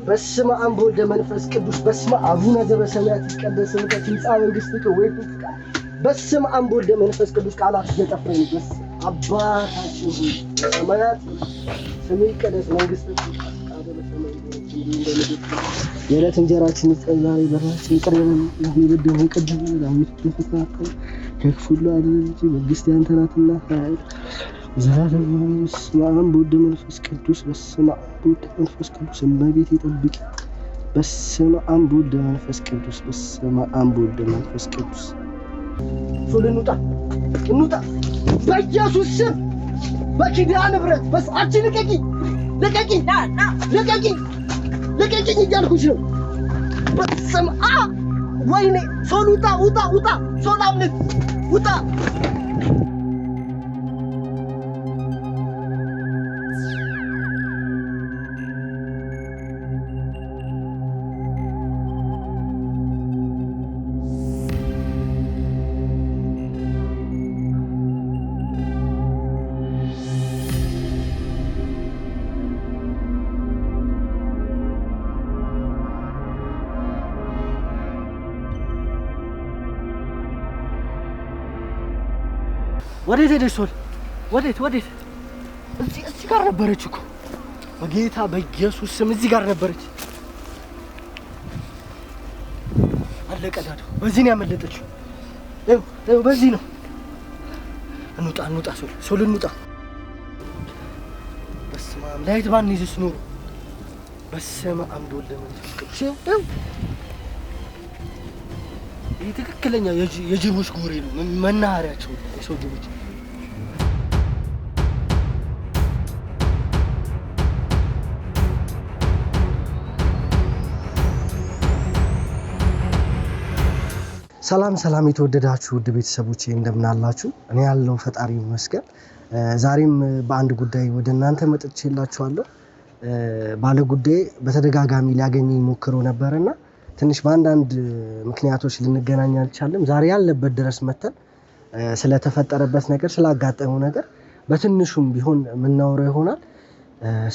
በስመ አብ ወወልድ ወመንፈስ ቅዱስ በስመ አቡነ ዘበሰማያት ይትቀደስ ስምከ ትምጻእ መንግሥትከ ወይኩን ፈቃድከ በስመ አብ ወወልድ ወመንፈስ ቅዱስ ቃላት እየጠፍረን ይገስ አባታችን ሆይ በሰማያት ስምህ ይቀደስ መንግሥትህ የዕለት እንጀራችንን ስጠን ዛሬ በደላችንን ይቅር በለን የበደሉንን ይቅር በለን ከክፉ ሁሉ አድነን እንጂ መንግሥት ያንተ ናትና ኃይል ዘላለም በስመ አብ ወወልድ ወመንፈስ ቅዱስ በስመ አብ ወወልድ ወመንፈስ ቅዱስ እመቤቴ ጠብቂ በስመ አብ ወወልድ ወመንፈስ ቅዱስ በስመ አብ ወወልድ ወመንፈስ ቅዱስ ሶልኑጣ እንውጣ በኢየሱስ ስም በኪዳነ ምሕረት በስአችን ልቀቂኝ እያልኩሽ ነው። በስመ አብ ወይኔ ሶሉጣ ውጣ ሶላምነት ውጣ ወዴት ሄደሽ ሶል? ወዴት? እዚህ ጋር ነበረች እኮ በጌታ በኢየሱስ ስም እዚህ ጋር ነበረች። አለቀ ዳዱ። በዚህ ነው ያመለጠችው። ይኸው በዚህ ነው። እንውጣ ሶል እንውጣ። በስመ አብ ላይት ማን ይዘሽ ኑሮ በስመ አብ ወወልድ ወመንፈስ ቅዱስ። ይኸው ይህ ትክክለኛ የጅቦች ጎሬ ነው መናኸሪያቸው የሰው ጅቦች። ሰላም የተወደዳችሁ ውድ ቤተሰቦቼ እንደምን አላችሁ? እኔ ያለው ፈጣሪ ይመስገን። ዛሬም በአንድ ጉዳይ ወደ እናንተ መጥቼላችኋለሁ። ባለ ጉዳይ በተደጋጋሚ ሊያገኘኝ ሞክሮ ነበርና ትንሽ በአንዳንድ ምክንያቶች ልንገናኝ አልቻለም። ዛሬ ያለበት ድረስ መተን ስለተፈጠረበት ነገር ስላጋጠመው ነገር በትንሹም ቢሆን የምናወራው ይሆናል።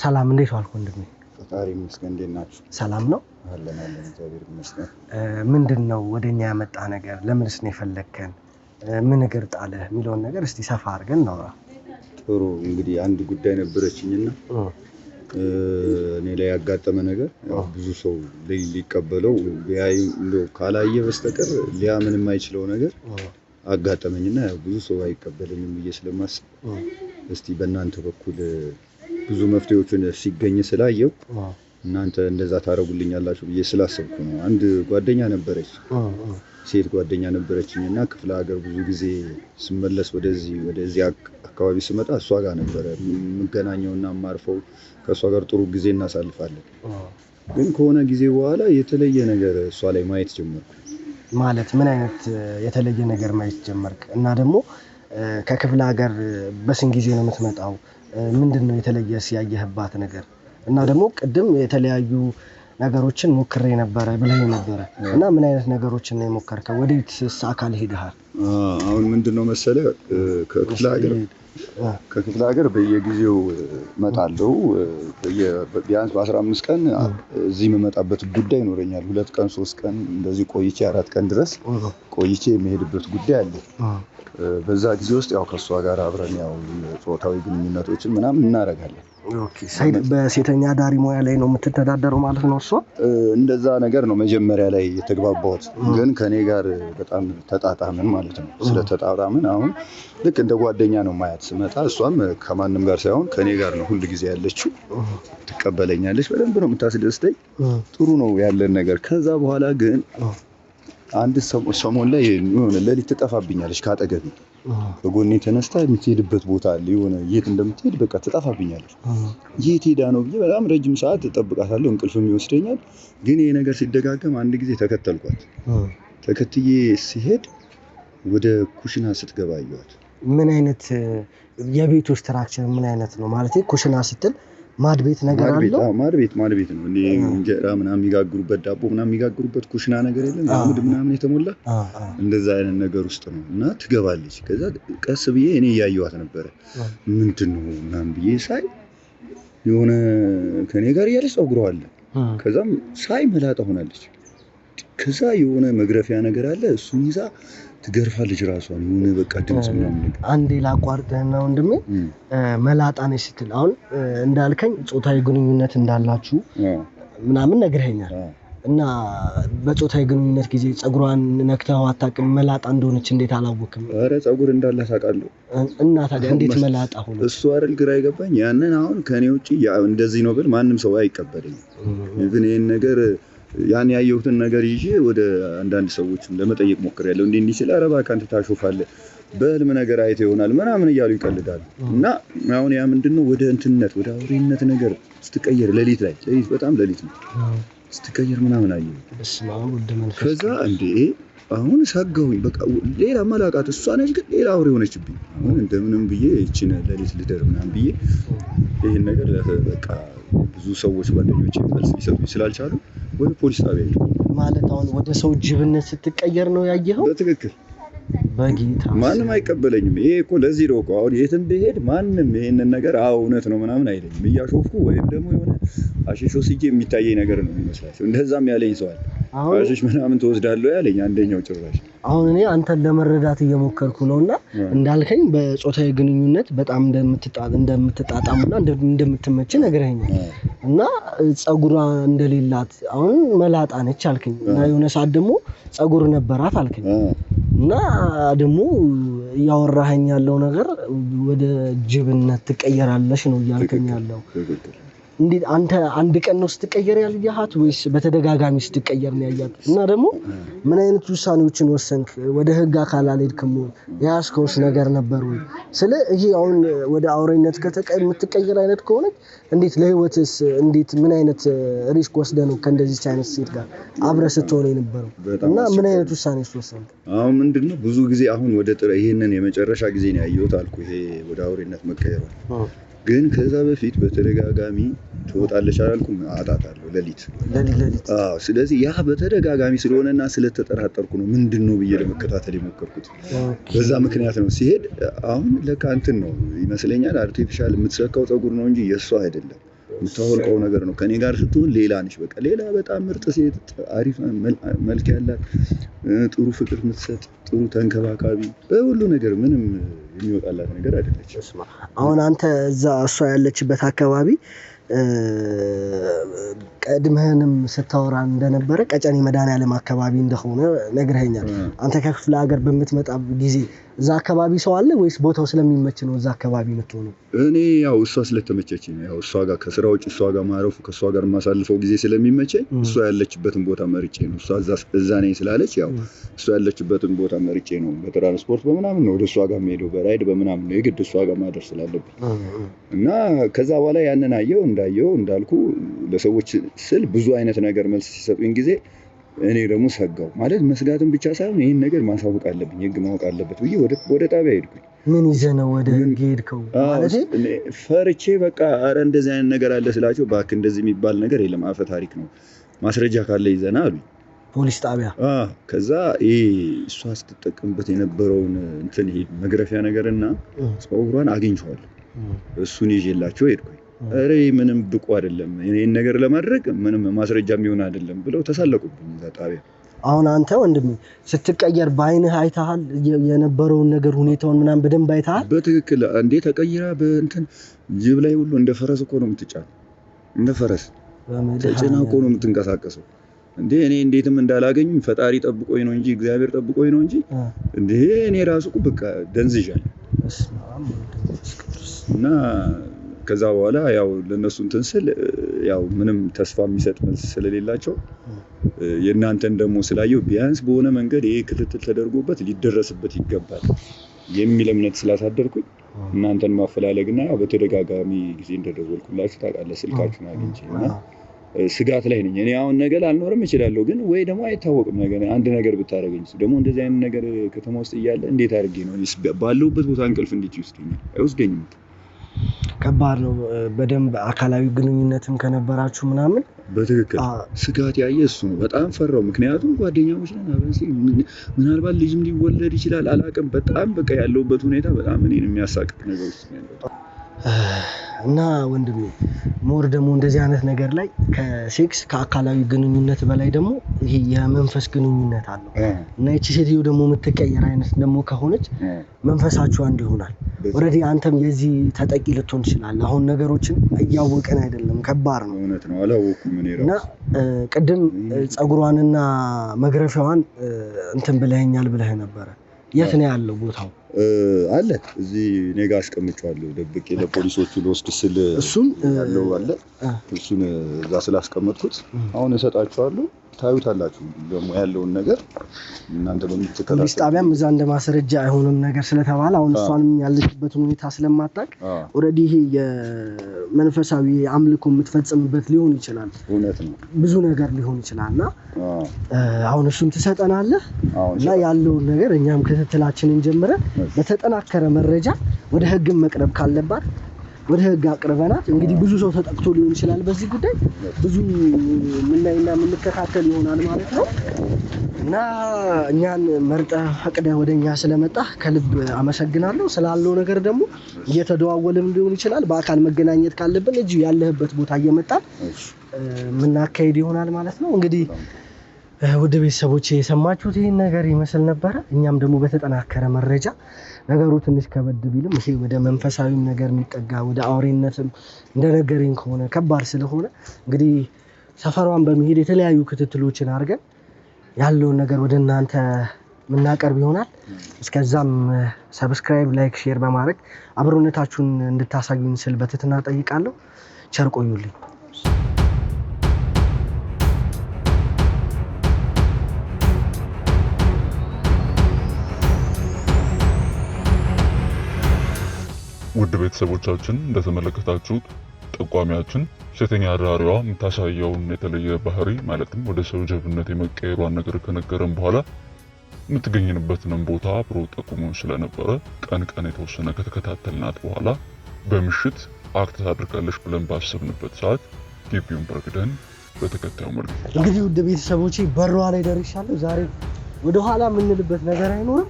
ሰላም እንዴት ዋልክ ወንድሜ? ፈጣሪ ይመስገን። እንዴት ናችሁ? ሰላም ነው አለን እግዚአብሔር ይመስገን። ምንድነው ወደኛ ያመጣ ነገር? ለምንስ ነው የፈለከን? ምን ነገር ጣለ የሚለውን ነገር እስቲ ሰፋ አድርገን እናውራ። ጥሩ እንግዲህ አንድ ጉዳይ ነበረችኝና እኔ ላይ ያጋጠመ ነገር ያው ብዙ ሰው ሊቀበለው ቢያይ እንደው ካላየ በስተቀር ሊያምን የማይችለው ነገር አጋጠመኝና ያው ብዙ ሰው አይቀበለኝም ብዬ ስለማስብ እስቲ በእናንተ በኩል ብዙ መፍትሄዎችን ሲገኝ ስላየው እናንተ እንደዛ ታረጉልኛላችሁ ብዬ ስላሰብኩ ነው። አንድ ጓደኛ ነበረች፣ ሴት ጓደኛ ነበረችኝና ክፍለ ሀገር ብዙ ጊዜ ስመለስ ወደዚህ አካባቢ ስመጣ እሷ ጋር ነበረ የምገናኘውና ማርፈው ከእሷ ጋር ጥሩ ጊዜ እናሳልፋለን። ግን ከሆነ ጊዜ በኋላ የተለየ ነገር እሷ ላይ ማየት ጀመርኩ። ማለት ምን አይነት የተለየ ነገር ማየት ጀመርክ? እና ደግሞ ከክፍለ ሀገር በስንት ጊዜ ነው የምትመጣው? ምንድነው የተለየ ሲያየህባት ነገር? እና ደግሞ ቅድም የተለያዩ ነገሮችን ሞክሬ ነበረ ብለህ ነበረ እና ምን አይነት ነገሮችን ነው የሞከርከው? ወዴትስ አካል ሄደሃል? አሁን ምንድነው መሰለህ ከክፍለ ሀገር በየጊዜው እመጣለሁ። ቢያንስ በ15 ቀን እዚህ የምመጣበት ጉዳይ ይኖረኛል። 2 ቀን 3 ቀን እንደዚህ ቆይቼ 4 ቀን ድረስ ቆይቼ የሚሄድበት ጉዳይ አለ። በዛ ጊዜ ውስጥ ያው ከሷ ጋር አብረን ያው ጾታዊ ግንኙነቶችን ምናምን እናደርጋለን። ኦኬ። በሴተኛ ዳሪ ሙያ ላይ ነው የምትተዳደረው ማለት ነው እሷ? እንደዛ ነገር ነው መጀመሪያ ላይ የተግባባሁት። ግን ከኔ ጋር በጣም ተጣጣምን ማለት ነው። ስለተጣጣምን አሁን ልክ እንደ ጓደኛ ነው ማያት ስመጣ። እሷም ከማንም ጋር ሳይሆን ከኔ ጋር ነው ሁሉ ጊዜ ያለችው። ትቀበለኛለች፣ በደንብ ነው የምታስደስተኝ። ጥሩ ነው ያለን ነገር። ከዛ በኋላ ግን አንድ ሰሞን ላይ የሆነ ሌሊት ትጠፋብኛለች ካጠገቤ። በጎኔ ተነስታ የምትሄድበት ቦታ አለ። የሆነ የት እንደምትሄድ በቃ ትጠፋብኛለች። የት ሄዳ ነው ብዬ በጣም ረጅም ሰዓት እጠብቃታለሁ። እንቅልፍም ይወስደኛል። ግን ይሄ ነገር ሲደጋገም አንድ ጊዜ ተከተልኳት። ተከትዬ ሲሄድ ወደ ኩሽና ስትገባ አየኋት። ምን አይነት የቤቱ ስትራክቸር ምን አይነት ነው? ማለት ኩሽና ስትል ማድቤት ነገር አለው? ማድቤት ነው። እንጀራ ምናምን የሚጋግሩበት ዳቦ ምናምን የሚጋግሩበት ኩሽና ነገር የለም? አምድ ምናምን የተሞላ እንደዛ አይነት ነገር ውስጥ ነው። እና ትገባለች። ከዛ ቀስ ብዬ እኔ እያየኋት ነበረ። ምንድነው ምናምን ብዬ ሳይ የሆነ ከኔ ጋር እያለች ፀጉሯ አለ ከዛም ሳይ መላጣ ሆናለች። ከዛ የሆነ መግረፊያ ነገር አለ እሱን ይዛ ትገርፋለች ራሷን የሆነ በቃ ድምጽ ምናምን ነገር። አንዴ ላቋርጥህና ወንድሜ መላጣ ነች ስትል አሁን እንዳልከኝ ጾታዊ ግንኙነት እንዳላችሁ ምናምን ነግረኸኛል እና በጾታዊ ግንኙነት ጊዜ ጸጉሯን ነክተኸው አታውቅም? መላጣ እንደሆነች እንዴት አላወቅም? ኧረ ጸጉር እንዳላት አውቃለሁ። እና ታዲያ እንዴት መላጣ ሆነ? እሱ አይደል ግራ ይገባኝ። ያንን አሁን ከኔ ውጪ እንደዚህ ነው ብል ማንም ሰው አይቀበለኝም። ግን ይሄን ነገር ያን ያየሁትን ነገር ይዤ ወደ አንዳንድ ሰዎችም ለመጠየቅ ሞክሬያለሁ። እንዲህ ሲል ኧረ እባክህ አንተ ታሾፋለህ በህልም ነገር አይተህ ይሆናል ምናምን እያሉ ይቀልዳሉ። እና አሁን ያ ምንድነው ወደ እንትነት ወደ አውሬነት ነገር ስትቀየር ሌሊት በጣም ሌሊት ነው ስትቀየር ምናምን አየሁ። ከዛ እንዴ አሁን ሳጋውኝ በቃ ሌላ መላቃት እሷ ነች ግን ሌላ አውሬ ሆነችብኝ። አሁን እንደምንም ብዬ እቺን ሌሊት ልደር ምናምን ብዬ ይሄን ነገር በቃ ብዙ ሰዎች ጓደኞቼ መልስ ሊሰጡኝ ስላልቻሉ ወደ ፖሊስ ጣቢያ ሄድኩ። ማለት አሁን ወደ ሰው ጅብነት ስትቀየር ነው ያየኸው? በትክክል በጌታ ማንም አይቀበለኝም። ይሄ እኮ ለዚህ ነው እኮ አሁን የትም ብሄድ ማንም ይሄንን ነገር እውነት ነው ምናምን አይለኝም። እያሾፍኩ ወይም ደግሞ የሆነ አሽሾ ሲጄ የሚታየኝ ነገር ነው የሚመስላቸው። እንደዛም ያለኝ ሰው አለ። አሽሽ ምናምን ተወስዳለሁ ያለኝ አንደኛው ጭራሽ። አሁን እኔ አንተን ለመረዳት እየሞከርኩ ነውና እንዳልከኝ በጾታዊ ግንኙነት በጣም እንደምትጣጣሙና እንደምትመች ነግረኸኛል። እና ጸጉሯ እንደሌላት አሁን መላጣ ነች አልከኝ እና የሆነ ሰዓት ደግሞ ጸጉር ነበራት አልከኝ። እና ደግሞ ያወራኸኝ ያለው ነገር ወደ ጅብነት ትቀየራለሽ ነው እያልከኝ ያለው። እንዴት አንተ አንድ ቀን ነው ስትቀየር ያልያሃት ወይስ በተደጋጋሚ ስትቀየር ነው ያያት? እና ደግሞ ምን አይነት ውሳኔዎችን ወሰንክ? ወደ ህግ አካል አልሄድክም ወይ? ያስከውስ ነገር ነበር ወይ? ስለ ይሄ አሁን ወደ አውሬነት የምትቀየር አይነት ከሆነ እንዴት ለህይወትስ እንዴት ምን አይነት ሪስክ ወስደህ ነው ከእንደዚህ አይነት ሴት ጋር አብረህ ስትሆን የነበረው? እና ምን አይነት ውሳኔስ ወሰንክ? አሁን ምንድነው ብዙ ጊዜ አሁን ወደ ይሄንን የመጨረሻ ጊዜ ነው ያየሁት አልኩ። ይሄ ወደ አውሬነት መቀየር ግን ከዛ በፊት በተደጋጋሚ ትወጣለች አላልኩም? አጣጣለሁ ሌሊት። አዎ። ስለዚህ ያ በተደጋጋሚ ስለሆነና ስለተጠራጠርኩ ነው ምንድነው ብዬ ለመከታተል የሞከርኩት። በዛ ምክንያት ነው ሲሄድ አሁን ለካ እንትን ነው ይመስለኛል አርቲፊሻል የምትሰካው ጸጉር ነው እንጂ የሷ አይደለም። የምታወልቀው ነገር ነው። ከኔ ጋር ስትሆን ሌላ ነች። በቃ ሌላ በጣም ምርጥ ሴት፣ አሪፍ መልክ ያላት፣ ጥሩ ፍቅር የምትሰጥ፣ ጥሩ ተንከባካቢ፣ በሁሉ ነገር ምንም የሚወጣላት ነገር አይደለች። አሁን አንተ እዛ እሷ ያለችበት አካባቢ ቀድመህንም ስታወራ እንደነበረ ቀጨኔ መድኃኒዓለም አካባቢ እንደሆነ ነግረኸኛል። አንተ ከክፍለ ሀገር በምትመጣ ጊዜ እዛ አካባቢ ሰው አለ ወይስ ቦታው ስለሚመች ነው እዛ አካባቢ የምትሆነው? እኔ ያው እሷ ስለተመቸችኝ ነው። ያው እሷ ጋር ከስራ ውጭ እሷ ጋር ማረፉ ከእሷ ጋር ማሳልፈው ጊዜ ስለሚመቸኝ እሷ ያለችበትን ቦታ መርጬ ነው። እሷ እዛ ነኝ ስላለች ያው እሷ ያለችበትን ቦታ መርጬ ነው። በትራንስፖርት በምናምን ነው ወደ እሷ ጋር የምሄደው፣ በራይድ በምናምን ነው የግድ እሷ ጋር ማደር ስላለብኝ እና ከዛ በኋላ ያንን እንዳየው እንዳልኩ ለሰዎች ስል ብዙ አይነት ነገር መልስ ሲሰጡኝ ጊዜ እኔ ደግሞ ሰጋው። ማለት መስጋትን ብቻ ሳይሆን ይሄን ነገር ማሳወቅ አለብኝ፣ ህግ ማወቅ አለበት ብዬ ወደ ጣቢያ ሄድኩኝ። ምን ይዘህ ነው ወደ ህግ ሄድከው? ማለት ፈርቼ በቃ አረ እንደዚህ አይነት ነገር አለ ስላቸው እባክህ እንደዚህ የሚባል ነገር የለም አፈ ታሪክ ነው፣ ማስረጃ ካለ ይዘና አሉኝ። ፖሊስ ጣቢያ። ከዛ እሷ ስትጠቀምበት የነበረውን እንትን ይሄ መግረፊያ ነገርና ጸጉሯን አግኝቼዋለሁ። እሱን ይዤላቸው ሄድኩኝ። አረ ምንም ብቁ አይደለም ይሄን ነገር ለማድረግ ምንም ማስረጃ የሚሆን አይደለም ብለው ተሳለቁብኝ እዛ ጣቢያ። አሁን አንተ ወንድሜ ስትቀየር በአይንህ አይተሃል? የነበረውን ነገር ሁኔታውን ምናምን በደንብ አይተሃል? በትክክል እንዴ ተቀይራ በእንትን ጅብ ላይ ሁሉ እንደ ፈረስ እኮ ነው የምትጫነው። እንደ ፈረስ ተጭና እኮ ነው የምትንቀሳቀሰው። እንዴ እኔ እንዴትም እንዳላገኝ ፈጣሪ ጠብቆኝ ነው እንጂ እግዚአብሔር ጠብቆኝ ነው እንጂ እንዴ እኔ ራሱ በቃ ደንዝዣለሁ። እና ከዛ በኋላ ያው ለነሱ እንትን ስል ያው ምንም ተስፋ የሚሰጥ መልስ ስለሌላቸው የእናንተን ደግሞ ስላየው ቢያንስ በሆነ መንገድ ይሄ ክትትል ተደርጎበት ሊደረስበት ይገባል የሚል እምነት ስላሳደርኩኝ እናንተን ማፈላለግና ያው በተደጋጋሚ ጊዜ እንደደወልኩላችሁ ታውቃለህ ስልካችሁን አግኝቼና ስጋት ላይ ነኝ። እኔ አሁን ነገ ላልኖርም እችላለሁ፣ ግን ወይ ደግሞ አይታወቅም ነገር አንድ ነገር ብታረገኝ ደግሞ እንደዚህ አይነት ነገር ከተማ ውስጥ እያለ እንዴት አድርጌ ነው ባለሁበት ቦታ እንቅልፍ እንዴት ይወስደኛል? አይወስደኝም። ከባድ ነው። በደንብ አካላዊ ግንኙነትም ከነበራችሁ ምናምን በትክክል ስጋት ያየ እሱ ነው። በጣም ፈራው። ምክንያቱም ጓደኛሞች ነን አብረን ምናልባት ልጅም ሊወለድ ይችላል አላውቅም። በጣም በቃ ያለውበት ሁኔታ በጣም እኔን የሚያሳቅቅ ነገር ውስጥ ነው ያለው። እና ወንድሜ ሞር ደግሞ እንደዚህ አይነት ነገር ላይ ከሴክስ ከአካላዊ ግንኙነት በላይ ደግሞ ይሄ የመንፈስ ግንኙነት አለው እና እቺ ሴትዮ ደግሞ የምትቀየር አይነት ደግሞ ከሆነች መንፈሳችሁ አንድ ይሆናል። ኦሬዲ አንተም የዚህ ተጠቂ ልትሆን ትችላለህ። አሁን ነገሮችን እያወቅን አይደለም፣ ከባድ ነው። እውነት ነው፣ አላወኩም እኔ ራሱ። እና ቅድም ፀጉሯንና መግረፊያዋን እንትን ብለኸኛል ብለህ ነበረ። የት ነው ያለው ቦታው? አለ እዚህ እኔ ጋር አስቀምጬዋለሁ ደብቄ ለፖሊሶቹ ልወስድ ስል እሱን ያለው አለ እሱን እዛ ስላስቀመጥኩት አሁን እሰጣቸዋለሁ። ታዩታላችሁ ደግሞ ያለውን ነገር እናንተ በምትከታተሉ ፖሊስ ጣቢያም እዛ እንደ ማስረጃ አይሆንም ነገር ስለተባለ አሁን እሷንም ያለችበትን ሁኔታ ስለማታውቅ ኦሬዲ ይሄ የመንፈሳዊ አምልኮ የምትፈጽምበት ሊሆን ይችላል። እውነት ነው፣ ብዙ ነገር ሊሆን ይችላልና አሁን እሱን ትሰጠናለህ እና ያለውን ነገር እኛም ክትትላችንን ጀምረን በተጠናከረ መረጃ ወደ ህግም መቅረብ ካለባት ወደ ህግ አቅርበናት እንግዲህ ብዙ ሰው ተጠቅቶ ሊሆን ይችላል። በዚህ ጉዳይ ብዙ ምናይና ምንከታተል ይሆናል ማለት ነው። እና እኛን መርጠህ ፈቅደህ ወደኛ ስለመጣህ ከልብ አመሰግናለሁ። ስላለው ነገር ደግሞ እየተደዋወለም ሊሆን ይችላል። በአካል መገናኘት ካለብን እዚህ ያለህበት ቦታ እየመጣን ምናካሄድ ይሆናል ማለት ነው። እንግዲህ ወደ ቤተሰቦቼ የሰማችሁት ይሄን ነገር ይመስል ነበር። እኛም ደግሞ በተጠናከረ መረጃ ነገሩ ትንሽ ከበድ ቢልም ይሄ ወደ መንፈሳዊ ነገር የሚጠጋ ወደ አውሬነትም እንደነገረኝ ከሆነ ከባድ ስለሆነ እንግዲህ ሰፈሯን በመሄድ የተለያዩ ክትትሎችን አድርገን ያለውን ነገር ወደ እናንተ ምናቀርብ ይሆናል። እስከዛም ሰብስክራይብ፣ ላይክ፣ ሼር በማድረግ አብሮነታችሁን እንድታሳዩኝ ስል በትህትና ጠይቃለሁ። ቸር ቆዩልኝ። ውድ ቤተሰቦቻችን እንደተመለከታችሁት ጠቋሚያችን ሴተኛ አዳሪዋ የምታሳየውን የተለየ ባህሪ ማለትም ወደ ሰው ጀብነት የመቀየሯን ነገር ከነገረን በኋላ የምትገኝበትንም ቦታ አብሮ ጠቁሞን ስለነበረ ቀን የተወሰነ ከተከታተልናት በኋላ በምሽት አክት ታድርጋለች ብለን ባሰብንበት ሰዓት ግቢውን በርግደን በተከታዩ መልኩ እንግዲህ ውድ ቤተሰቦቼ በሯ ላይ ደርሻለሁ። ዛሬ ወደ ኋላ የምንልበት ነገር አይኖርም።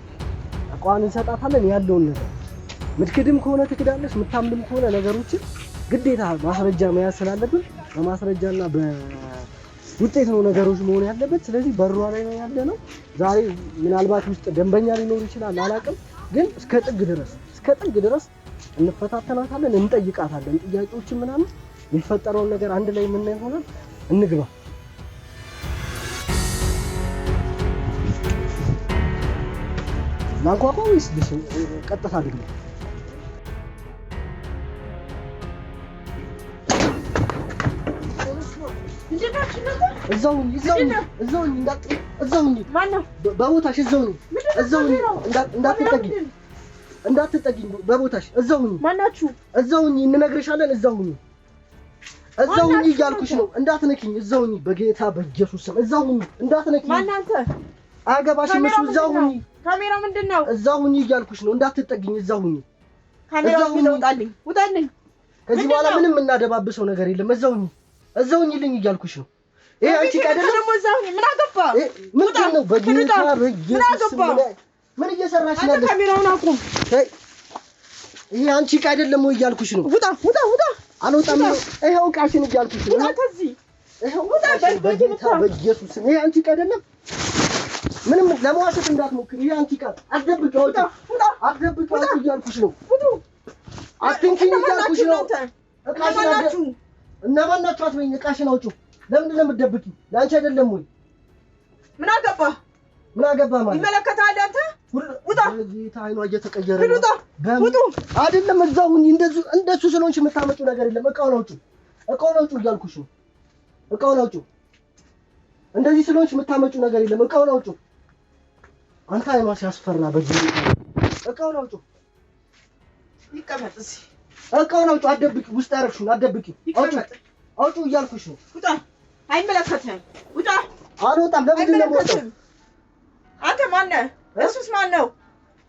አቋን እንሰጣታለን። ያለውን ነገር ምትክድም ከሆነ ትክዳለች፣ ምታምንም ከሆነ ነገሮችን ግዴታ ማስረጃ መያዝ ስላለብን በማስረጃና በውጤት ነው ነገሮች መሆን ያለበት። ስለዚህ በሯ ላይ ነው ያለነው። ዛሬ ምናልባት ውስጥ ደንበኛ ሊኖር ይችላል አላውቅም፣ ግን እስከ ጥግ ድረስ እንፈታተናታለን፣ እንጠይቃታለን። ጥያቄዎችን ምናምን የሚፈጠረውን ነገር አንድ ላይ የምናይ ሆነን እንግባ። ላንኳኳ ወይስ ቀጥታ አድርገው? እዛው በቦታሽ እንዳትጠጊኝ በቦታሽ እዛው ማናችሁ? እዛው እንነግርሻለን። እዛው እያልኩሽ ነው። እንዳትነኪኝ። እዛው በጌታ በኢየሱስ ስም እዛው እንዳትነኪኝ። ማናንተ አገባሽም። እሱ እዛው ካሜራ ምንድነው? እዛው እያልኩሽ ነው። እንዳትጠጊኝ። እዛው ካሜራው ውጣልኝ። ከዚህ በኋላ ምንም እናደባብሰው ነገር የለም። እዛው ልኝ እያልኩሽ ነው። ይሄ አንቺ ቀደም ደግሞ እዛው ምን አገባ? ምንድን ነው? በጌታ በኢየሱስ ምን እየሰራሽ ነው? ካሜራውን አቁም። ይሄ አንቺ አይደለም ወይ እያልኩሽ ነው። ውጣ። አልወጣም። ይሄው ዕቃሽን እያልኩሽ ነው። ከዚህ ይሄው ውጣ። በጌታ በኢየሱስ ይሄ አንቺ አይደለም። ምንም ለመዋሸት እንዳትሞክሪ። ይሄ አንቺ ቃል አትደብቂው። አትደብቂው እያልኩሽ ነው። አትንኪኝ እያልኩሽ ነው። ዕቃሽን እነማን ናችሁ? አትበይኝ። ዕቃሽን አውጪው። ለምንድን ነው የምትደብቂው? ለአንቺ አይደለም ወይ? ምን አገባ ማለት ይመለከታል። አንተ ውጣ። ጌታ አይኗ እየተቀየረ ነው። ውጡ። አይደለም እዛው ሁኚ። እንደሱ ስለሆንሽ የምታመጪው ነገር የለም። ዕቃውን አውጪው እያልኩሽ ነው። ዕቃውን አውጪው። እንደዚህ ስለሆንሽ የምታመጪው ነገር የለም። ዕቃውን አውጪው። አንተ አይኗ ሲያስፈራ በጌታ ዕቃውን አውጪው። ይቀመጥ እዚህ። ዕቃውን አውጪው። አትደብቂው። ውስጥ ያረግሽውን አትደብቂው። አውጪው እያልኩሽ ነው። ውጣ። አይመለከትህም። ውጣ። አልወጣም። ለምንድን ነው የምወጣው? አንተ ማነህ? እሱስ ማነው?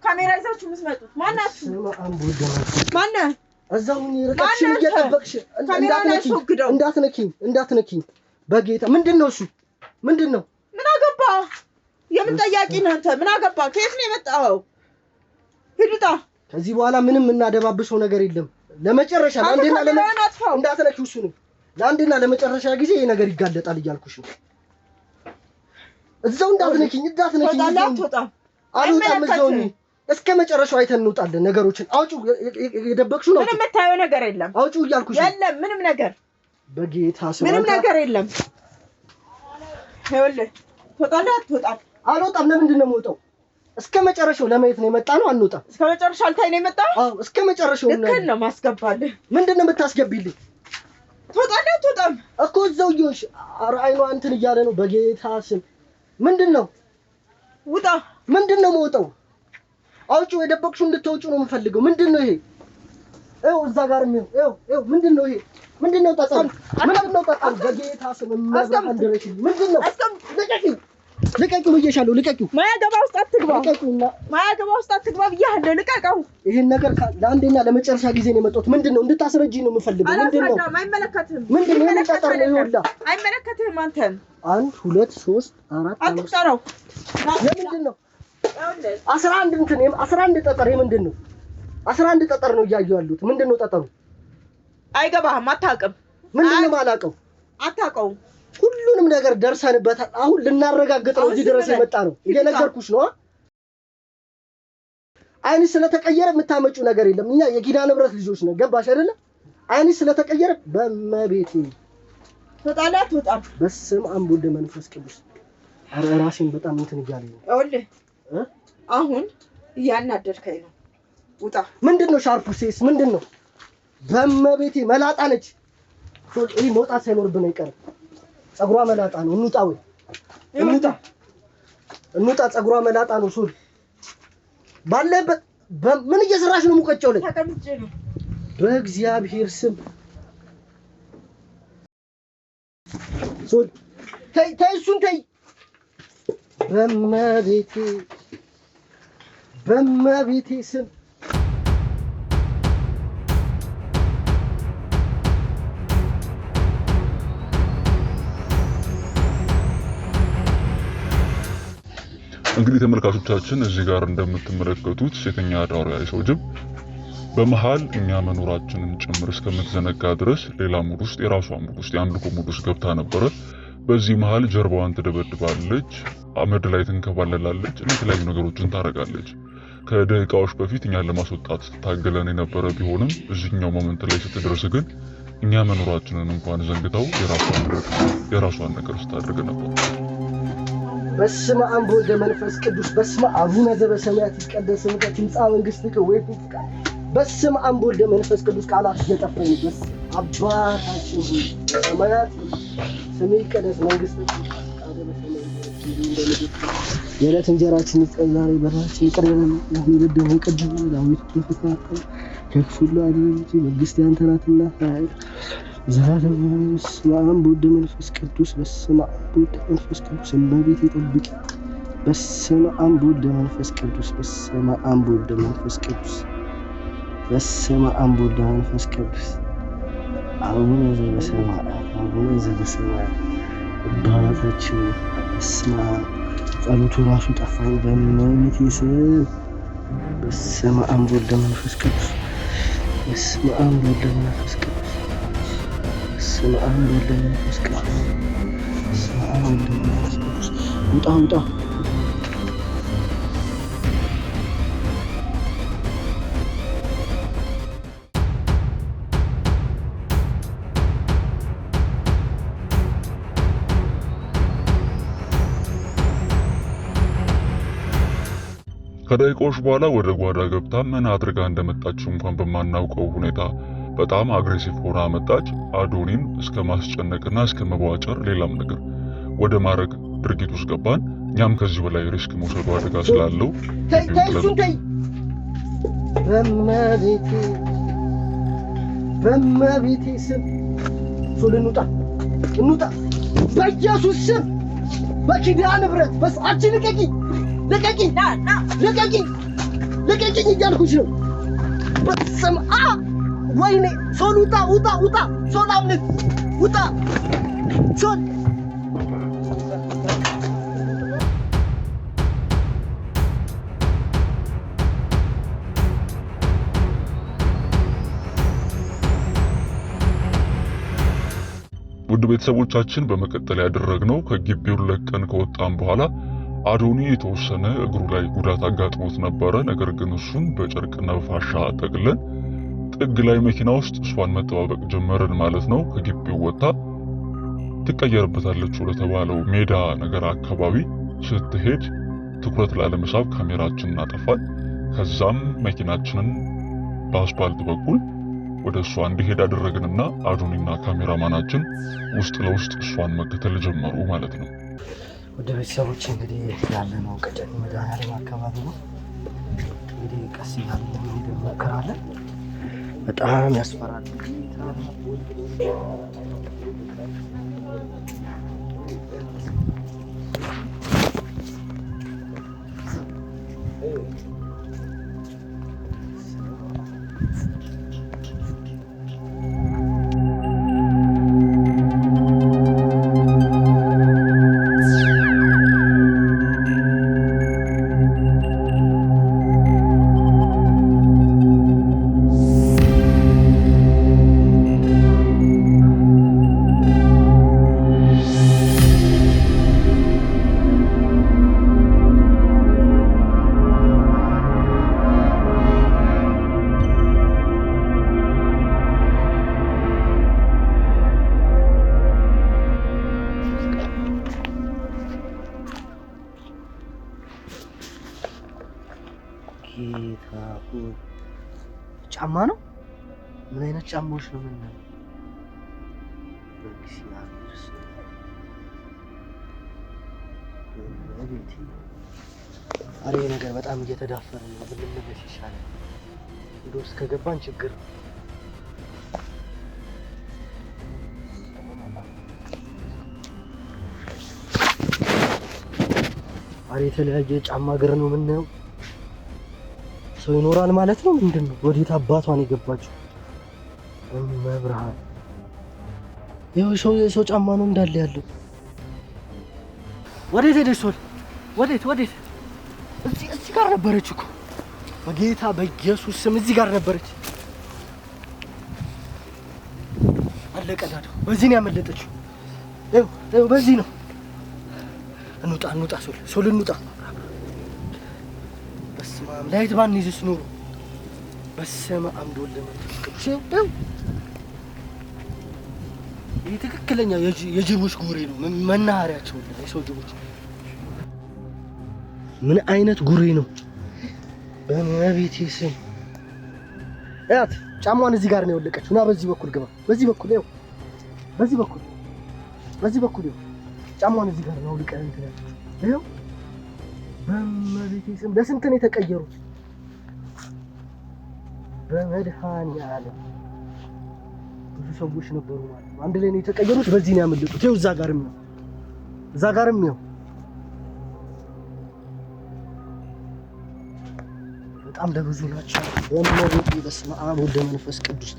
ካሜራ ይዛችሁ የምትመጡት ማናችሁ? ማነህ? እዛው ርቀሽን እየጠበቅሽ እንዳትነኪኝ። በጌታ ምንድነው እሱ? ምንድነው? ምን አገባ? የምን ጠያቂ ነህ አንተ? ምን አገባ? ከየት ነው የመጣው? ሂድ ውጣ። ከዚህ በኋላ ምንም እናደባብሰው ነገር የለም። ለመጨረሻ ለአንዴና እንዳትነኪው እሱ ነው ለአንዴና ለመጨረሻ ጊዜ ይሄ ነገር ይጋለጣል እያልኩሽ ነው እዛው እንዳትነኪኝ አልወጣም እዛው ነኝ እስከ መጨረሻው አይተን እንውጣለን ነገሮችን አውጪው የደበቅሽው ነው ምንም የምታየው ነገር የለም አውጪው እያልኩሽ የለም ምንም ነገር በጌታ ስም ምንም ነገር የለም ይኸውልህ ትወጣለህ አልወጣም ለምንድን ነው የምወጣው እስከ መጨረሻው ለማየት ነው የመጣ ነው አንወጣም እስከ መጨረሻው አልታይ ነው የመጣው አዎ እስከ መጨረሻው ነው ልክ ነው ማስገባልህ ምንድነው የምታስገቢልኝ ትወጣለህ እኮ እዛው ይሁንሽ አይኗ እንትን እያለ ነው በጌታ ስም ምንድነው ውጣ ምንድነው የምወጣው አውጪው የደበቅሽው እንድትወጪው ነው የምፈልገው ምንድነው ይሄ እዛ ጋር ነው ምንድነው ይሄ ምንድነው ጠጣን በጌታ ስም ማዘንደረሽ ምንድነው ልቀቂው ብዬሻለሁ ልቀቂው ማያገባ ውስጥ አትግባ ብያለሁ ልቀቀው ይሄን ነገር ለአንዴና ለመጨረሻ ጊዜ ነው የመጣሁት ምንድነው እንድታስረጂኝ ነው የምፈልገው ምንድነው አይመለከትም ምንድነው ጠጣር ነው ይወላ አይመለከትም አንተን 1 2 3 4 አትቁጠረው ለምንድነው 11 እንትን 11 ጠጠር ምንድነው 11 ጠጠር ነው እያየሁ ያሉት ምንድነው ጠጠሩ አይገባህም አታውቅም ምንድነው ማላውቀው አታውቀውም ሁሉንም ነገር ደርሰንበታል አሁን ልናረጋግጥ ነው እዚህ ድረስ የመጣ ነው እየነገርኩሽ ነው አይንሽ ስለተቀየረ የምታመጪው ነገር የለም እኛ የኪዳነ ምሕረት ልጆች ነን ገባሽ አይደለ አይንሽ ስለተቀየረ በመቤቴ ትወጣለህ በስመ አብ ወወልድ ወመንፈስ ቅዱስ አረ ራሴን በጣም እንትን እያለኝ ነው ይኸውልህ አሁን እያናደድከኝ ነው ውጣ ምንድነው ሻርፑ ሴስ ምንድነው በመቤቴ መላጣ ነች ይሄ መውጣት ሳይኖርብን አይቀርም ጸጉሯ መላጣ ነው እንውጣ ጸጉሯ መላጣ ነው ሱል ባለበት ምን እየሰራሽ ነው ሙቀጫው ላይ ተቀምጬ ነው በእግዚአብሔር ስም ሱል ተይ እሱን ተይ በመቤቴ ስም እንግዲህ ተመልካቾቻችን እዚህ ጋር እንደምትመለከቱት ሴተኛ አዳሪዋ የሰው ጅብ በመሃል እኛ መኖራችንን ጭምር እስከምትዘነጋ ድረስ ሌላ ሙድ ውስጥ የራሷ ሙድ ውስጥ የአምልኮ ሙድ ውስጥ ገብታ ነበረ በዚህ መሃል ጀርባዋን ትደበድባለች አመድ ላይ ትንከባለላለች የተለያዩ ነገሮችን ታረጋለች ከደቂቃዎች በፊት እኛን ለማስወጣት ታገለን የነበረ ቢሆንም እዚህኛው ሞመንት ላይ ስትደርስ ግን እኛ መኖራችንን እንኳን ዘንግታው የራሷን ነገር ስታደርግ ነበር በስመ አብ ወወልድ ወመንፈስ ቅዱስ በስመ አቡነ ዘበሰማያት ይትቀደስ ስምከ ትምጻእ መንግሥትከ ወይኩን ፈቃድከ በስመ አብ ወወልድ ወመንፈስ ቅዱስ ቃላት እየጠፈኝ አባታችን ሆይ በሰማያት ስምህ ይቀደስ መንግሥትህ የዕለት እንጀራችንን ስጠን ዛሬ በደላችንን ይቅር በለን የበደሉንን ይቅር በለን ከክፉ ሁሉ አድነን እንጂ መንግሥት ያንተ ናትና ኃይል ዘላለም በስመ አብ ወወልድ ወመንፈስ ቅዱስ በስመ አብ ወወልድ ወመንፈስ ቅዱስ እመቤቴ ጠብቂ በስመ አብ ወወልድ ወመንፈስ ቅዱስ በስመ አብ ወወልድ ወመንፈስ ቅዱስ በስመ አብ ወወልድ ወመንፈስ ቅዱስ አቡነ ዘበሰማያት አባታችን በስመ አብ ጸሎቱ ራሱ ጠፋኝ በእመቤቴ ስም በስመ አብ ወወልድ ወመንፈስ ቅዱስ በስመ አብ ወወልድ ወመንፈስ ቅዱስ በስመ አብ ወወልድ ወመንፈስ ቅዱስ በስመ አብ ወወልድ ወመንፈስ ቅዱስ ውጣ ከደቂቃዎች በኋላ ወደ ጓዳ ገብታ ምን አድርጋ እንደመጣችው እንኳን በማናውቀው ሁኔታ በጣም አግሬሲቭ ሆና መጣች። አዶኒን እስከ ማስጨነቅና እስከ መቧጨር ሌላም ነገር ወደ ማድረግ ድርጊት ውስጥ ገባን። እኛም ከዚህ በላይ ሪስክ መውሰዱ አደጋ ስላለው በመቤቴ ስም ሱል እንውጣ በኢየሱስ ስም በኪዳነ ምሕረት በስአች ልቀቂኝ እያልኩሽ ነው። በስመ አብ ወይኔ ሶል ውጣ ሶል አምልክ ውጣ ሶል ውድ ቤተሰቦቻችን በመቀጠል ያደረግነው ከግቢው ለቀን ከወጣን በኋላ አዶኒ የተወሰነ እግሩ ላይ ጉዳት አጋጥሞት ነበረ። ነገር ግን እሱን በጨርቅና በፋሻ ጠቅለን ጥግ ላይ መኪና ውስጥ እሷን መጠባበቅ ጀመርን ማለት ነው። ከግቢው ወጣ ትቀየርበታለች ወደ ተባለው ሜዳ ነገር አካባቢ ስትሄድ ትኩረት ላለመሳብ ካሜራችንን አጠፋን። ከዛም መኪናችንን በአስፓልት በኩል ወደ እሷ እንዲሄድ አደረግንና አዶኒና ካሜራማናችን ውስጥ ለውስጥ እሷን መከተል ጀመሩ ማለት ነው። ወደ ቤተሰቦች እንግዲህ ያለነው ቀጨኔ መድኃኒዓለም አካባቢ ነው። እንግዲህ ቀስ እያልን መሄድ እንሞክራለን። በጣም ያስፈራል። ጫማ ነው። ምን አይነት ጫማዎች ነው? ምን ነው አሬ ነገር በጣም እየተዳፈረ ነው። ብንመለስ ይሻላል። ወደ ውስጥ ከገባን ችግር ነው። አሬ የተለያየ ጫማ እግር ነው የምናየው። ሰው ይኖራል ማለት ነው። ምንድነው? ወዴት አባቷን የገባችው? መብርሃን ይኸው የሰው ጫማ ነው እንዳለ ያለው። ወዴት ሄደሽ? ወዴት? እዚህ ጋር ነበረች እኮ በጌታ በኢየሱስ ስም እዚህ ጋር ነበረች። አለቀዳደው። በዚህ ነው ያመለጠችው። ይኸው በዚህ ነው። እንውጣ ሶል እንውጣ። በስማም ላይት ባን ይዝስ ኑሮ በስመ አብ ወልድ መንፈስ ቅዱስ። ይኸው ይህ ትክክለኛ የጅቦች ጉሬ ነው። መናኸሪያቸው የሰው ጅቦች። ምን አይነት ጉሬ ነው? በመቤቴ ስም እያት ጫሟን እዚህ ጋር ነው የወለቀችው። እና በዚህ በኩል ግባ። በዚህ በኩል ይኸው በዚህ በኩል ይኸው ጫሟን እዚህ ጋር ነው ልቀን እንትን ያለችው። ይኸው በመቤቴ ስም ለስንት ነው የተቀየሩት? በመድኃኒዓለም ብዙ ሰዎች ነበሩ ማለት ነው። አንድ ላይ ነው የተቀየሩት። በዚህ ነው ያመለጡት። ይኸው እዛ ጋርም ነው። በጣም ለብዙ ናቸው። በመቤቴ በስመ አብ ወልድ መንፈስ ቅዱስ።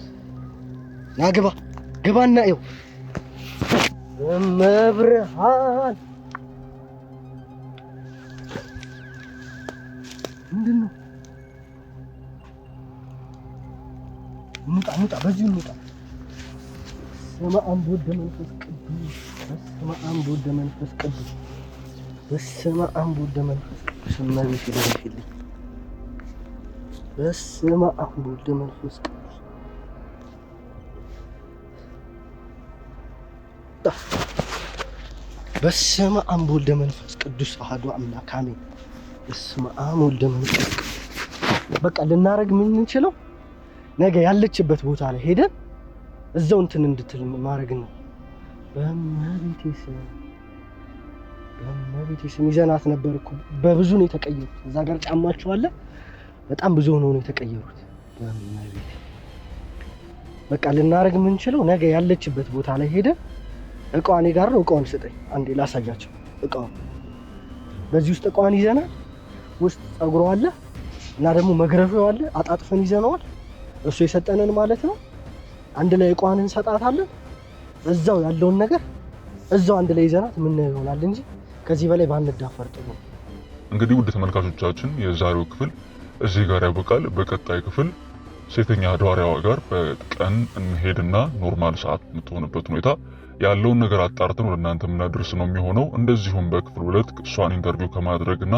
ና ግባና ይኸው በመብርሃን ምንድን ነው? እንውጣ፣ በዚህ እንውጣ። በስመ አብ ወወልድ ወመንፈስ ቅዱስ። በስመ አብ ወወልድ ወመንፈስ ቅዱስ። በስመ አብ ወወልድ ወመንፈስ ቅዱስ። እመቤቴ ደረሽልኝ። በስመ አብ ወወልድ ወመንፈስ ቅዱስ። በስመ አብ ወወልድ ወመንፈስ ቅዱስ አሐዱ አምላክ አሜን። በስመ አብ ወወልድ ወመንፈስ ቅዱስ። በቃ ልናረግ የምንችለው ነገ ያለችበት ቦታ ላይ ሄደን እዛው እንትን እንድትል ማድረግ ነው። በመቤቴ ስም ይዘናት ነበር እኮ በብዙ ነው የተቀየሩት። እዛ ጋር ጫማቸው አለ። በጣም ብዙ ሆነው ነው የተቀየሩት። በመቤቴ በቃ ልናረግ የምንችለው ነገ ያለችበት ቦታ ላይ ሄደን እቃዋ እኔ ጋር ነው። እቃዋን ስጠኝ አንዴ ላሳያቸው። እቃዋን በዚህ ውስጥ እቃዋን ይዘናል። ውስጥ ጸጉሯ አለ እና ደግሞ መግረፊያው አለ። አጣጥፈን ይዘነዋል። እሱ የሰጠንን ማለት ነው። አንድ ላይ እቃዋን እንሰጣታለን። እዛው ያለውን ነገር እዛው አንድ ላይ ይዘናት ምን ይሆናል እንጂ ከዚህ በላይ ባንዳፈር ጥሩ። እንግዲህ ውድ ተመልካቾቻችን የዛሬው ክፍል እዚህ ጋር ያበቃል። በቀጣይ ክፍል ሴተኛ አድዋሪዋ ጋር በቀን እንሄድና ኖርማል ሰዓት የምትሆንበት ሁኔታ ያለውን ነገር አጣርተን ወደ እናንተ የምናደርስ ነው የሚሆነው። እንደዚሁም በክፍል 2 እሷን ኢንተርቪው ከማድረግና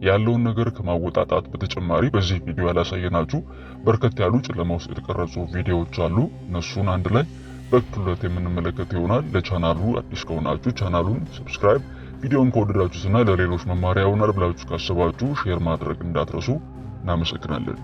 ያለውን ነገር ከማወጣጣት በተጨማሪ በዚህ ቪዲዮ ያላሳየናችሁ በርከት ያሉ ጨለማ ውስጥ የተቀረጹ ቪዲዮዎች አሉ። እነሱን አንድ ላይ በክፍል 2 የምንመለከት ይሆናል። ለቻናሉ አዲስ ከሆናችሁ ቻናሉን ሰብስክራይብ፣ ቪዲዮን ከወደዳችሁትና ለሌሎች መማሪያ ይሆናል ብላችሁ ካሰባችሁ ሼር ማድረግ እንዳትረሱ። እናመሰግናለን።